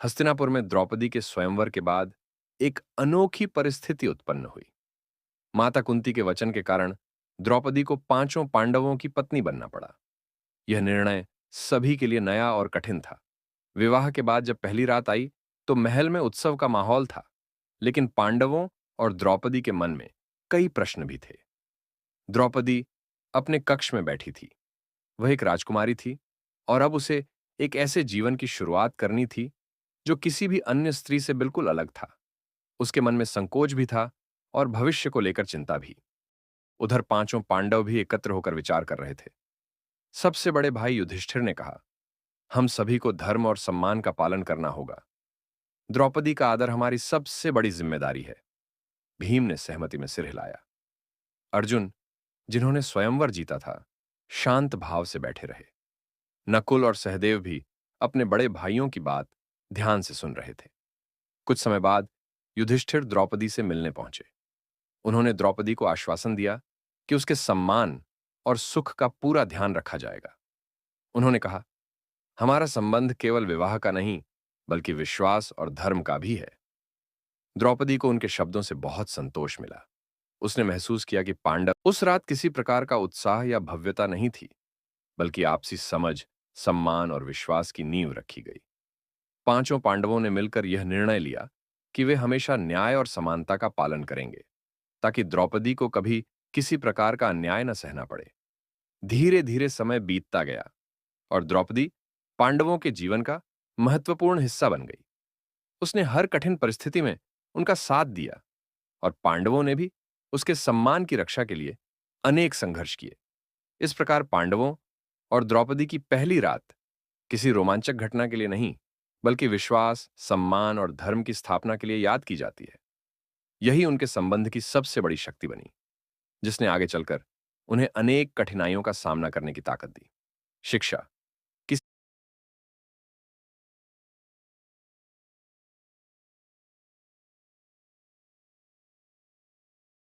हस्तिनापुर में द्रौपदी के स्वयंवर के बाद एक अनोखी परिस्थिति उत्पन्न हुई। माता कुंती के वचन के कारण द्रौपदी को पांचों पांडवों की पत्नी बनना पड़ा। यह निर्णय सभी के लिए नया और कठिन था। विवाह के बाद जब पहली रात आई तो महल में उत्सव का माहौल था, लेकिन पांडवों और द्रौपदी के मन में कई प्रश्न भी थे। द्रौपदी अपने कक्ष में बैठी थी। वह एक राजकुमारी थी और अब उसे एक ऐसे जीवन की शुरुआत करनी थी जो किसी भी अन्य स्त्री से बिल्कुल अलग था। उसके मन में संकोच भी था और भविष्य को लेकर चिंता भी। उधर पांचों पांडव भी एकत्र होकर विचार कर रहे थे। सबसे बड़े भाई युधिष्ठिर ने कहा, हम सभी को धर्म और सम्मान का पालन करना होगा। द्रौपदी का आदर हमारी सबसे बड़ी जिम्मेदारी है। भीम ने सहमति में सिर हिलाया। अर्जुन, जिन्होंने स्वयंवर जीता था, शांत भाव से बैठे रहे। नकुल और सहदेव भी अपने बड़े भाइयों की बात ध्यान से सुन रहे थे। कुछ समय बाद युधिष्ठिर द्रौपदी से मिलने पहुंचे। उन्होंने द्रौपदी को आश्वासन दिया कि उसके सम्मान और सुख का पूरा ध्यान रखा जाएगा। उन्होंने कहा, हमारा संबंध केवल विवाह का नहीं, बल्कि विश्वास और धर्म का भी है। द्रौपदी को उनके शब्दों से बहुत संतोष मिला। उसने महसूस किया कि पांडव उस रात किसी प्रकार का उत्साह या भव्यता नहीं थी, बल्कि आपसी समझ, सम्मान और विश्वास की नींव रखी गई। पांचों पांडवों ने मिलकर यह निर्णय लिया कि वे हमेशा न्याय और समानता का पालन करेंगे, ताकि द्रौपदी को कभी किसी प्रकार का अन्याय न सहना पड़े। धीरे धीरे समय बीतता गया और द्रौपदी पांडवों के जीवन का महत्वपूर्ण हिस्सा बन गई। उसने हर कठिन परिस्थिति में उनका साथ दिया और पांडवों ने भी उसके सम्मान की रक्षा के लिए अनेक संघर्ष किए। इस प्रकार पांडवों और द्रौपदी की पहली रात किसी रोमांचक घटना के लिए नहीं, बल्कि विश्वास, सम्मान और धर्म की स्थापना के लिए याद की जाती है। यही उनके संबंध की सबसे बड़ी शक्ति बनी, जिसने आगे चलकर उन्हें अनेक कठिनाइयों का सामना करने की ताकत दी। शिक्षा